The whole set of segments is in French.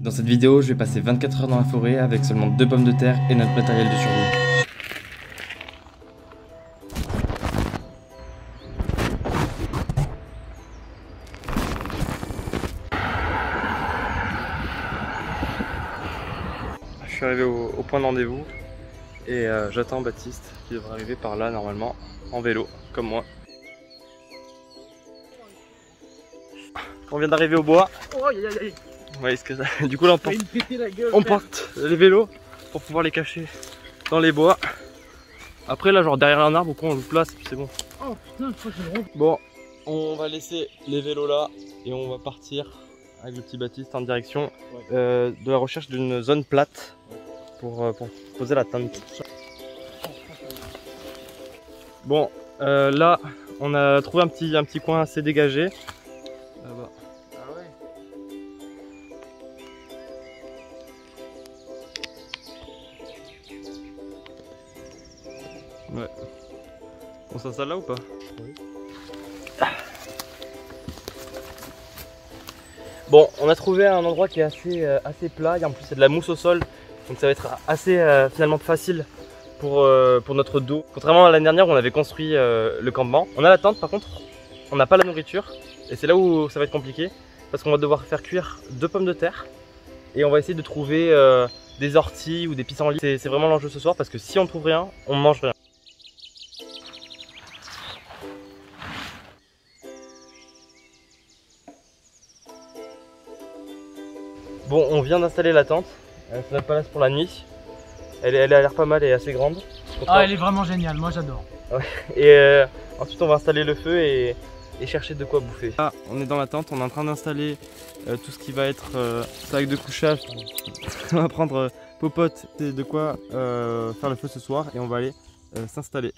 Dans cette vidéo, je vais passer 24 heures dans la forêt avec seulement 2 pommes de terre et notre matériel de survie. Je suis arrivé au point de rendez-vous et j'attends Baptiste qui devrait arriver par là normalement en vélo comme moi. On vient d'arriver au bois. Oh, aïe, aïe, aïe. Ouais, du coup là on porte les vélos pour pouvoir les cacher dans les bois. Après là genre derrière un arbre ou quoi on le place et puis c'est bon. Oh putain, je crois que je me rends. Bon, on va laisser les vélos là et on va partir avec le petit Baptiste en direction de la recherche d'une zone plate pour poser la tente. Bon, là on a trouvé un petit coin assez dégagé. Là-bas. Ah ouais. Ouais. On s'installe là ou pas? Oui. Bon, on a trouvé un endroit qui est assez plat, et en plus il y a de la mousse au sol, donc ça va être assez finalement facile pour notre dos. Contrairement à l'année dernière où on avait construit le campement. On a la tente par contre, on n'a pas la nourriture, et c'est là où ça va être compliqué, parce qu'on va devoir faire cuire 2 pommes de terre, et on va essayer de trouver des orties ou des pissenlits. C'est vraiment l'enjeu ce soir, parce que si on trouve rien, on mange rien. Bon, on vient d'installer la tente, c'est notre place pour la nuit. Elle a l'air pas mal et assez grande. Ah, elle est vraiment géniale, moi j'adore. Ouais. Et ensuite on va installer le feu et chercher de quoi bouffer. Là, on est dans la tente, on est en train d'installer tout ce qui va être sac de couchage. On va prendre popote et de quoi faire le feu ce soir et on va aller s'installer.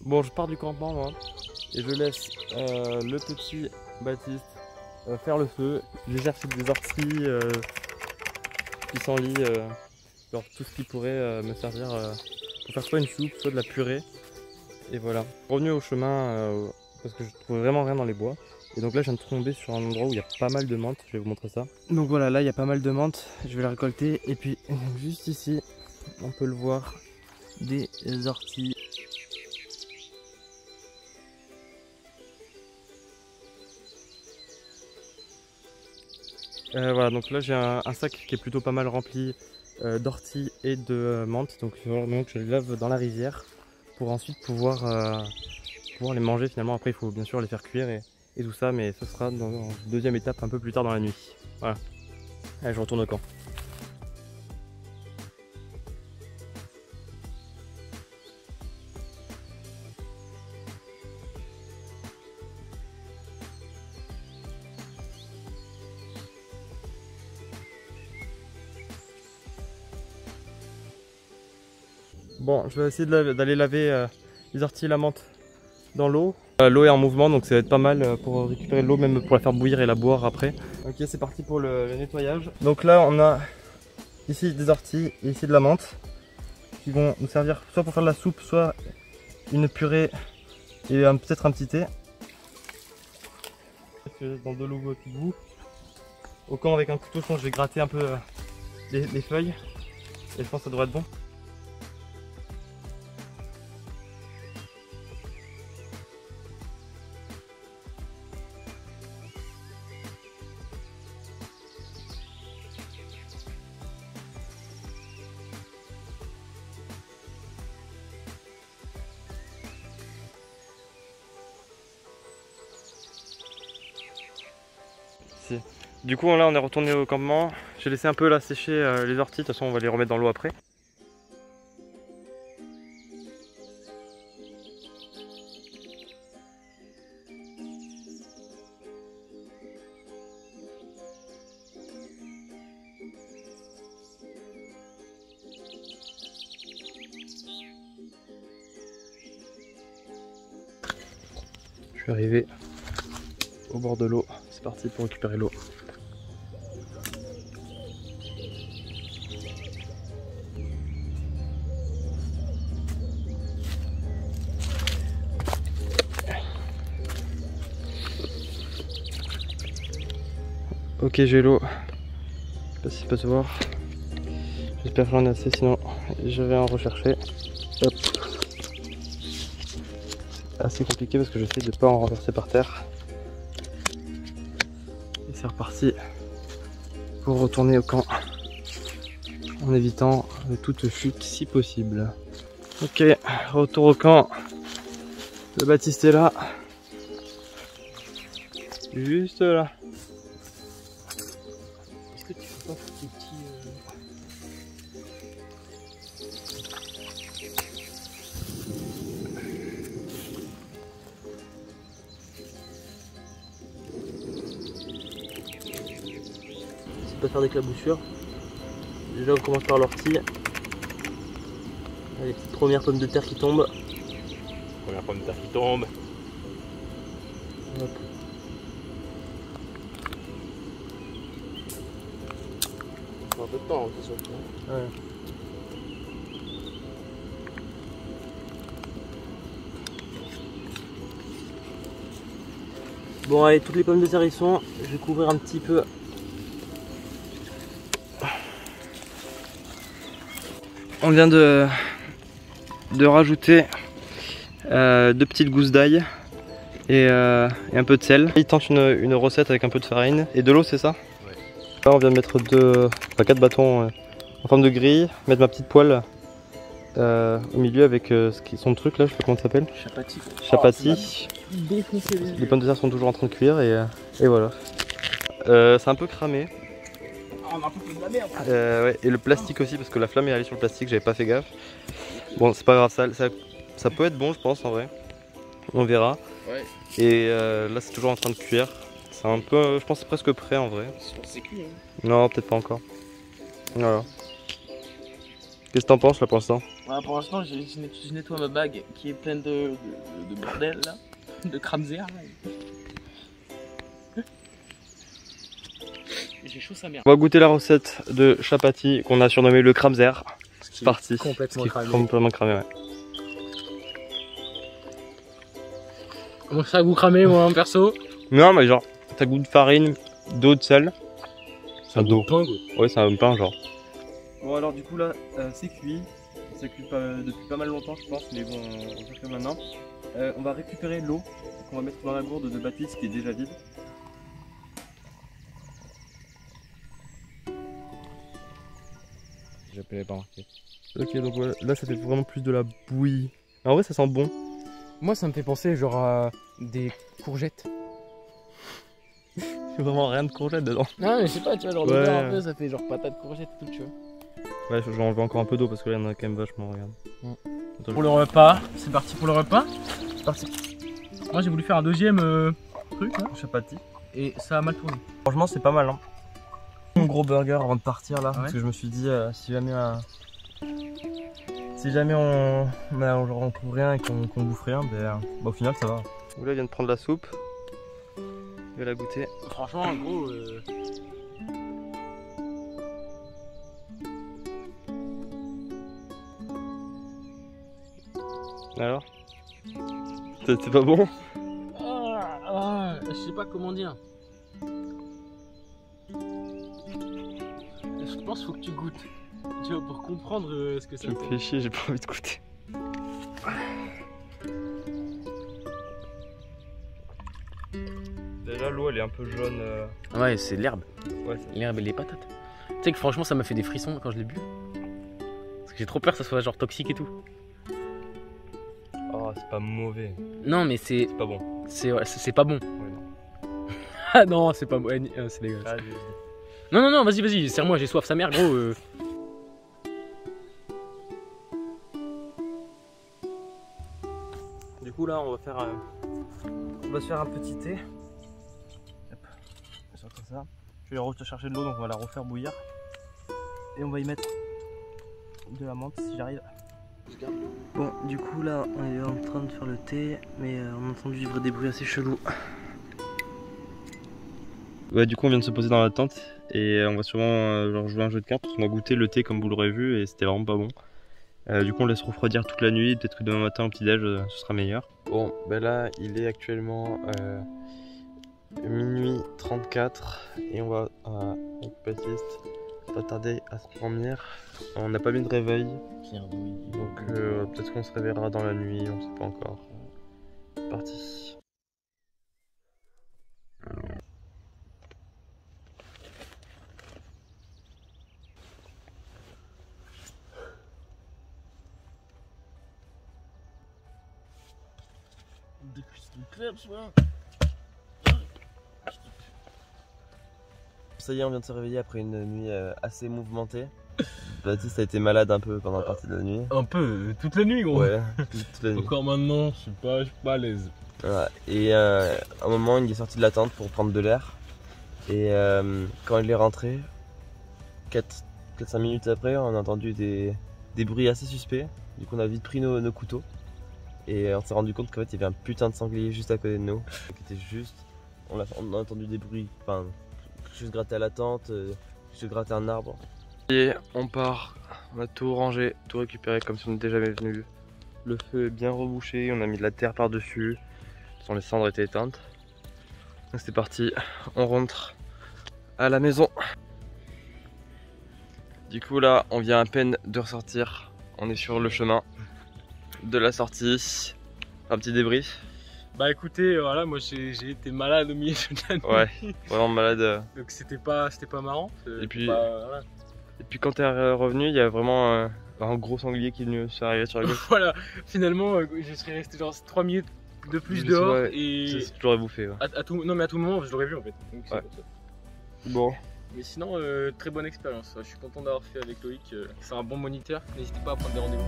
Bon, je pars du campement moi et je laisse le petit Baptiste faire le feu. J'ai cherché des orties, pissenlits, genre tout ce qui pourrait me servir pour faire soit une soupe, soit de la purée. Et voilà. Revenu au chemin parce que je trouvais vraiment rien dans les bois. Et donc là je viens de tomber sur un endroit où il y a pas mal de menthe, je vais vous montrer ça. Donc voilà, là il y a pas mal de menthe, je vais la récolter. Et puis juste ici, on peut le voir, des orties. Voilà, donc là j'ai un sac qui est plutôt pas mal rempli d'orties et de menthe. Donc je les lave dans la rivière pour ensuite pouvoir les manger finalement. Après il faut bien sûr les faire cuire et tout ça, mais ce sera dans une deuxième étape un peu plus tard dans la nuit. Voilà. Allez, je retourne au camp. Bon, je vais essayer d'aller laver les orties et la menthe dans l'eau. L'eau est en mouvement, donc ça va être pas mal pour récupérer l'eau, même pour la faire bouillir et la boire après. Ok, c'est parti pour le nettoyage. Donc là, on a ici des orties et ici de la menthe qui vont nous servir soit pour faire de la soupe, soit une purée et peut-être un petit thé. Dans de l'eau tout bout. Au camp avec un couteau, je pense que je vais gratter un peu les feuilles et je pense que ça devrait être bon. Du coup là on est retourné au campement, j'ai laissé un peu là sécher les orties, de toute façon on va les remettre dans l'eau après. Je suis arrivé au bord de l'eau, c'est parti pour récupérer l'eau. Ok, j'ai l'eau. sais pas si ça peut se voir. J'espère que j'en ai assez, sinon je vais en rechercher. Hop. C'est assez compliqué parce que j'essaie de ne pas en renverser par terre. Et c'est reparti pour retourner au camp en évitant toute chute si possible. Ok, retour au camp. Le Baptiste est là. Juste là. Est-ce que tu fais pas des petits... C'est pas faire d'éclaboussure. Déjà on commence par l'ortie. Les petites premières pommes de terre qui tombent. Première pomme de terre qui tombe. Hop. Ça prend un peu de temps, c'est sûr. Ouais. Bon allez, toutes les pommes de terre y sont. Je vais couvrir un petit peu. On vient de rajouter 2 petites gousses d'ail et un peu de sel. Il tente une recette avec un peu de farine et de l'eau, c'est ça? Ouais. Là on vient de mettre 4 bâtons en forme de grille, mettre ma petite poêle au milieu avec son truc là, je sais pas comment ça s'appelle. Chapati. Chapati. Défoncer Les pommes de terre sont toujours en train de cuire et voilà. C'est un peu cramé. on a un peu de la merde. Ouais, et le plastique aussi, parce que la flamme est allée sur le plastique, j'avais pas fait gaffe. Bon, c'est pas grave, ça peut être bon, je pense, en vrai. On verra. Ouais. Et là, c'est toujours en train de cuire. C'est un peu, je pense, c'est presque prêt en vrai. C'est cuit, hein. Non, peut-être pas encore. Voilà. Qu'est-ce que t'en penses là pour l'instant? Voilà, pour l'instant, je nettoie ma bague qui est pleine de bordel là, de cramzer là. J'ai chaud sa mère. On va goûter la recette de chapati qu'on a surnommé le Kramzer. C'est parti. Complètement cramé. Complètement cramé, ouais. Comment ça, goût cramé, moi, hein, perso? Non, mais genre, t'as goût de farine, d'eau, de sel. C'est un d'eau. Pain, quoi. Ouais, c'est un pain, genre. Bon, alors, du coup, là, c'est cuit. Ça cuit depuis pas mal longtemps, je pense, mais bon, on va faire maintenant. On va récupérer l'eau qu'on va mettre dans la gourde de Baptiste qui est déjà vide. J'avais pas remarqué. Ok, donc voilà, là, ça fait vraiment plus de la bouillie. En vrai, ça sent bon. Moi, ça me fait penser genre à des courgettes. Il y a vraiment rien de courgette dedans. Non, mais je sais pas, tu vois, genre Ouais. l'odeur un peu, ça fait genre patate, courgette, tout, tu vois. Ouais, je vais enlever encore un peu d'eau parce que là, il y en a quand même vachement, regarde. Attends, Pour le repas, c'est parti pour le repas. C'est parti. Moi, j'ai voulu faire un deuxième truc, là, chapati. et ça a mal tourné. Franchement, c'est pas mal, hein. Mon gros burger avant de partir là, Ouais. parce que je me suis dit si jamais on trouve rien et qu'on bouffe rien, bah, au final ça va. Là il vient de prendre la soupe, il va la goûter. Franchement, en gros, Alors, c'est pas bon? je sais pas comment dire. Je pense qu'il faut que tu goûtes, tu vois, pour comprendre ce que ça Tu me fais chier, j'ai pas envie de goûter. Déjà l'eau elle est un peu jaune. Ouais, c'est l'herbe. Ouais, L'herbe et les patates. Tu sais que franchement, ça m'a fait des frissons quand je l'ai bu. Parce que j'ai trop peur que ça soit genre toxique et tout. Oh, c'est pas mauvais. Non, mais c'est C'est pas bon. c'est pas bon. Ouais, non. Ah non, c'est pas bon. C'est dégueulasse. Ah, Non, vas-y, serre-moi, j'ai soif, sa mère, gros. Du coup là on va se faire un petit thé. Hop. On va faire comme ça. Je vais rechercher de l'eau donc on va la refaire bouillir. Et on va y mettre de la menthe si j'arrive. Bon du coup là on est en train de faire le thé mais on a entendu vivre des bruits assez chelous. Ouais du coup on vient de se poser dans la tente et on va sûrement genre jouer un jeu de cartes parce qu'on a goûté le thé comme vous l'aurez vu et c'était vraiment pas bon. Du coup on laisse refroidir toute la nuit, peut-être que demain matin au petit déj ce sera meilleur. Bon ben là il est actuellement minuit 34 et on va avec Baptiste pas tarder à se dormir. On n'a pas mis de réveil, donc peut-être qu'on se réveillera dans la nuit, on sait pas encore. C'est parti. Ça y est, on vient de se réveiller après une nuit assez mouvementée. Baptiste a été malade un peu pendant la partie de la nuit. Un peu, toute la nuit gros. Ouais, toute la nuit. Encore maintenant, je suis pas à l'aise. Voilà. Et à un moment, il est sorti de la tente pour prendre de l'air. Et quand il est rentré, 4-5 minutes après, on a entendu des bruits assez suspects. Du coup, on a vite pris nos couteaux. Et on s'est rendu compte qu'en fait, il y avait un putain de sanglier juste à côté de nous. Qui était juste. On a entendu des bruits. Enfin, juste gratter à la tente, juste gratter un arbre. Et on part. On a tout rangé, tout récupéré comme si on n'était jamais venu. Le feu est bien rebouché. On a mis de la terre par-dessus. Les cendres étaient éteintes. Donc c'est parti. On rentre à la maison. Du coup là, on vient à peine de ressortir. On est sur le chemin de la sortie. Un petit débrief. Bah écoutez, voilà, moi j'ai été malade au milieu de la nuit. Ouais, vraiment malade. Donc c'était pas marrant. Et puis, voilà. et puis quand t'es revenu, il y a vraiment un gros sanglier qui est venu s'arriver sur la gauche. Voilà, finalement je serais resté genre 3 minutes de plus dehors ouais, et je l'aurais bouffé. Ouais. non mais à tout moment je l'aurais vu en fait. Donc, Ouais. Bon. Mais sinon très bonne expérience. Je suis content d'avoir fait avec Loïc. C'est un bon moniteur. N'hésitez pas à prendre des rendez-vous.